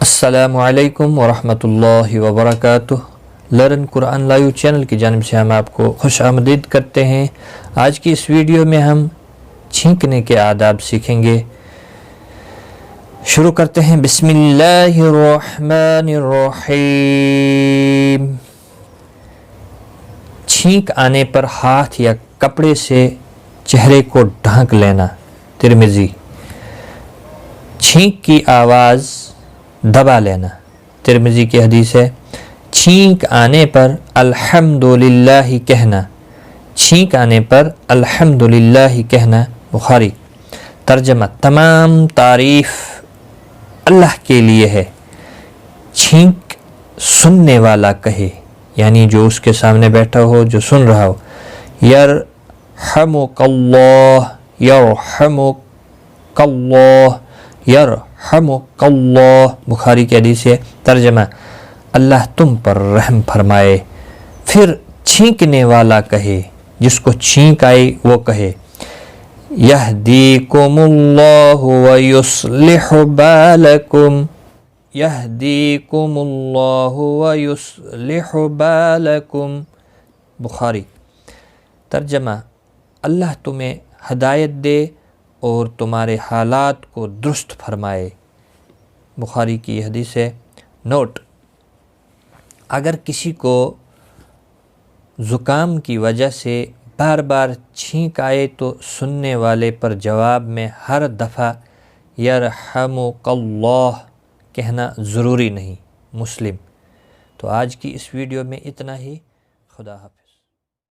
السلام علیکم ورحمۃ اللہ وبرکاتہ۔ لرن قرآن لائیو چینل کی جانب سے ہم آپ کو خوش آمدید کرتے ہیں۔ آج کی اس ویڈیو میں ہم چھینکنے کے آداب سیکھیں گے۔ شروع کرتے ہیں۔ بسم اللہ الرحمن الرحیم۔ چھینک آنے پر ہاتھ یا کپڑے سے چہرے کو ڈھانک لینا۔ ترمذی۔ چھینک کی آواز دبا لینا۔ ترمذی کی حدیث ہے۔ چھینک آنے پر الحمدللہ کہنا۔ چھینک آنے پر الحمدللہ کہنا۔ بخاری۔ ترجمہ: تمام تعریف اللہ کے لیے ہے، چھینک سننے والا کہے، یعنی جو اس کے سامنے بیٹھا ہو، جو سن رہا ہو۔ یرحمک اللہ، یرحمک اللہ، یرحمک اللہ۔ بخاری کی حدیث ہے۔ ترجمہ: اللہ تم پر رحم فرمائے۔ پھر چھینکنے والا کہے، جس کو چھینک آئی وہ کہے، یہدیکم اللہ ویصلح بالکم، یہدیکم اللہ ویصلح بالکم۔ بخاری۔ ترجمہ: اللہ تمہیں ہدایت دے اور تمہارے حالات کو درست فرمائے۔ بخاری کی حدیث ہے۔ نوٹ: اگر کسی کو زکام کی وجہ سے بار بار چھینک آئے تو سننے والے پر جواب میں ہر دفعہ یرحمک اللہ کہنا ضروری نہیں۔ مسلم۔ تو آج کی اس ویڈیو میں اتنا ہی۔ خدا حافظ۔